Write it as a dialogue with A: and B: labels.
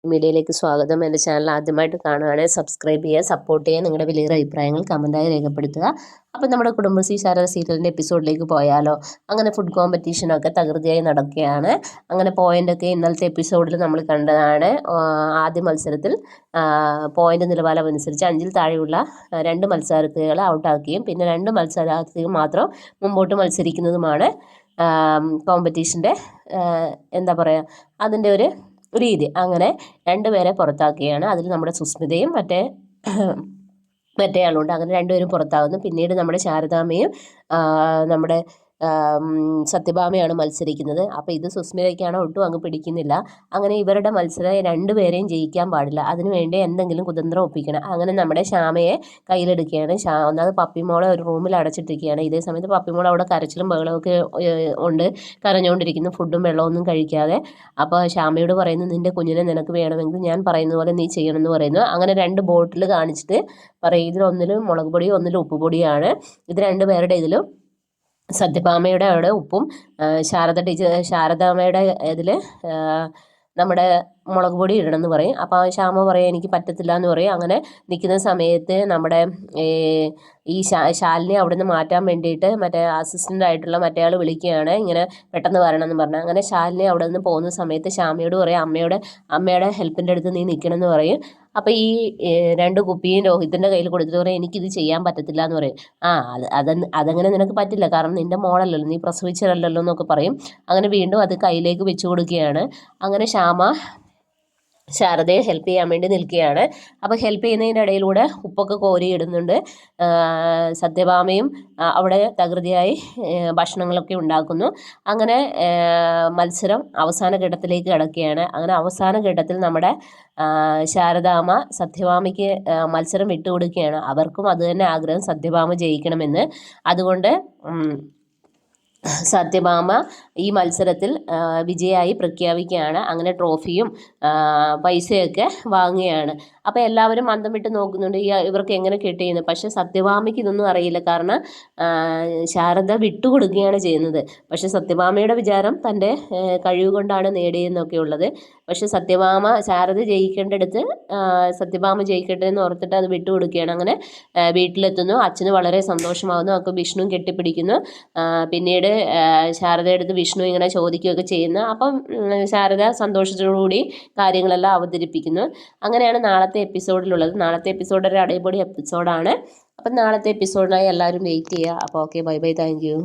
A: മീഡിയയിലേക്ക് സ്വാഗതം. എൻ്റെ ചാനൽ ആദ്യമായിട്ട് കാണുകയാണെങ്കിൽ സബ്സ്ക്രൈബ് ചെയ്യുക, സപ്പോർട്ട് ചെയ്യുക, നിങ്ങളുടെ വലിയൊരു അഭിപ്രായങ്ങൾ കമൻറ്റായി രേഖപ്പെടുത്തുക. അപ്പോൾ നമ്മുടെ കുടുംബശ്രീ ശാരദ സീരിയലിൻ്റെ എപ്പിസോഡിലേക്ക് പോയാലോ? അങ്ങനെ ഫുഡ് കോമ്പറ്റീഷനൊക്കെ തകൃതിയായി നടക്കുകയാണ്. അങ്ങനെ പോയിൻ്റൊക്കെ ഇന്നലത്തെ എപ്പിസോഡിൽ നമ്മൾ കണ്ടതാണ്. ആദ്യ മത്സരത്തിൽ പോയിൻ്റ് നിലവാരം അനുസരിച്ച് 5-ൽ താഴെയുള്ള 2 മത്സരാർത്ഥികളെ ഔട്ടാക്കുകയും പിന്നെ 2 മത്സരാർത്ഥികൾ മാത്രം മുമ്പോട്ട് മത്സരിക്കുന്നതുമാണ് കോമ്പറ്റീഷൻ്റെ എന്താ പറയുക അതിൻ്റെ ഒരു രീതി. അങ്ങനെ 2 പേരെ പുറത്താക്കുകയാണ്. അതിൽ നമ്മുടെ സുസ്മിതയും മറ്റേയാളുണ്ട്. അങ്ങനെ 2 പേരും പുറത്താകുന്നു. പിന്നീട് നമ്മുടെ ശാരദാമ്മയും നമ്മുടെ സത്യഭാമയാണ് മത്സരിക്കുന്നത്. അപ്പോൾ ഇത് സുസ്മിതയ്ക്കാണ് ഒട്ടും അങ്ങ് പിടിക്കുന്നില്ല. അങ്ങനെ ഇവരുടെ മത്സരം 2 പേരെയും ജയിക്കാൻ പാടില്ല, അതിനുവേണ്ടി എന്തെങ്കിലും കുതന്ത്രം ഒപ്പിക്കണം. അങ്ങനെ നമ്മുടെ ശ്യാമയെ കയ്യിലെടുക്കുകയാണ്. ഒന്നാമത് പപ്പിമോളെ ഒരു റൂമിൽ അടച്ചിട്ടിരിക്കുകയാണ്. ഇതേ സമയത്ത് പപ്പിമോൾ അവിടെ കരച്ചിലും ബഹളമൊക്കെ ഉണ്ട്, കരഞ്ഞുകൊണ്ടിരിക്കുന്നു, ഫുഡും വെള്ളമൊന്നും കഴിക്കാതെ. അപ്പോൾ ശ്യാമയോട് പറയുന്നു, നിൻ്റെ കുഞ്ഞിനെ നിനക്ക് വേണമെങ്കിൽ ഞാൻ പറയുന്ന പോലെ നീ ചെയ്യണമെന്ന് പറയുന്നു. അങ്ങനെ 2 ബോട്ടിൽ കാണിച്ചിട്ട് പറയും, ഇതിലൊന്നിലും മുളക് പൊടിയും ഒന്നിലും ഉപ്പ് പൊടിയാണ്. ഇത് 2 പേരുടെ ഇതിലും സത്യഭാമയുടെ അവിടെ ഉപ്പും ശാരദാമ്മയുടെ ഇതിൽ നമ്മുടെ മുളക് പൊടി ഇടണമെന്ന് പറയും. അപ്പോൾ ശ്യാമ പറയും എനിക്ക് പറ്റത്തില്ല എന്ന് പറയും. അങ്ങനെ നിൽക്കുന്ന സമയത്ത് നമ്മുടെ ഈ ശാലിനെ അവിടെ നിന്ന് മാറ്റാൻ വേണ്ടിയിട്ട് മറ്റേ അസിസ്റ്റൻ്റ് ആയിട്ടുള്ള മറ്റേ ആൾ വിളിക്കുകയാണ്, ഇങ്ങനെ പെട്ടെന്ന് വരണമെന്ന് പറഞ്ഞാൽ. അങ്ങനെ ശാലിനെ അവിടെ നിന്ന് പോകുന്ന സമയത്ത് ശ്യാമയോട് പറയും, അമ്മയുടെ ഹെൽപ്പിൻ്റെ അടുത്ത് നീ നിൽക്കണമെന്ന് പറയും. അപ്പോൾ ഈ 2 കുപ്പിയും രോഹിത്തിൻ്റെ കയ്യിൽ കൊടുത്തിട്ട് പറയും എനിക്കിത് ചെയ്യാൻ പറ്റത്തില്ല എന്ന് പറയും. അതങ്ങനെ നിനക്ക് പറ്റില്ല, കാരണം നിൻ്റെ മോളല്ലല്ലോ, നീ പ്രസവിച്ചതല്ലല്ലോ എന്നൊക്കെ പറയും. അങ്ങനെ വീണ്ടും അത് കയ്യിലേക്ക് വെച്ച് കൊടുക്കുകയാണ്. അങ്ങനെ ശാരദയെ ഹെൽപ്പ് ചെയ്യാൻ വേണ്ടി നിൽക്കുകയാണ്. അപ്പോൾ ഹെൽപ്പ് ചെയ്യുന്നതിൻ്റെ ഇടയിലൂടെ ഉപ്പൊക്കെ കോരിയിടുന്നുണ്ട്. സത്യഭാമയും അവിടെ തകൃതിയായി ഭക്ഷണങ്ങളൊക്കെ ഉണ്ടാക്കുന്നു. അങ്ങനെ മത്സരം അവസാന ഘട്ടത്തിലേക്ക് കടക്കുകയാണ്. അങ്ങനെ അവസാന ഘട്ടത്തിൽ നമ്മുടെ ശാരദാമ്മ സത്യഭാമയ്ക്ക് മത്സരം വിട്ടുകൊടുക്കുകയാണ്. അവർക്കും അത് തന്നെ ആഗ്രഹം, സത്യഭാമ ജയിക്കണമെന്ന്. അതുകൊണ്ട് സത്യഭാമ ഈ മത്സരത്തിൽ വിജയായി പ്രഖ്യാപിക്കുകയാണ്. അങ്ങനെ ട്രോഫിയും പൈസയൊക്കെ വാങ്ങുകയാണ്. അപ്പോൾ എല്ലാവരും അന്തം വിട്ട് നോക്കുന്നുണ്ട്, ഇവർക്ക് എങ്ങനെ കിട്ടിയെന്ന്. പക്ഷേ സത്യഭാമയ്ക്ക് ഇതൊന്നും അറിയില്ല, കാരണം ശാരദ വിട്ടുകൊടുക്കുകയാണ് ചെയ്യുന്നത്. പക്ഷേ സത്യഭാമയുടെ വിചാരം തൻ്റെ കഴിവ് കൊണ്ടാണ് നേടിയെന്നൊക്കെ ഉള്ളത്. പക്ഷേ ശാരദ ജയിക്കേണ്ടടുത്ത് സത്യഭാമ ജയിക്കട്ടെ എന്ന് ഓർത്തിട്ട് അത് വിട്ടുകൊടുക്കുകയാണ്. അങ്ങനെ വീട്ടിലെത്തുന്നു. അച്ഛന് വളരെ സന്തോഷമാകുന്നു. അപ്പോൾ വിഷ്ണു കെട്ടിപ്പിടിക്കുന്നു. പിന്നീട് ശാരദയുടെ അടുത്ത് വിഷ്ണു ഇങ്ങനെ ചോദിക്കുകയൊക്കെ ചെയ്യുന്നു. അപ്പം ശാരദ സന്തോഷത്തോടുകൂടി കാര്യങ്ങളെല്ലാം അവതരിപ്പിക്കുന്നു. അങ്ങനെയാണ് നാളത്തെ എപ്പിസോഡിലുള്ളത്. നാളത്തെ എപ്പിസോഡ് ഒരു അടിപൊളി എപ്പിസോഡാണ്. അപ്പം നാളത്തെ എപ്പിസോഡിനായി എല്ലാവരും വെയിറ്റ് ചെയ്യുക. അപ്പോൾ okay, bye bye, thank you.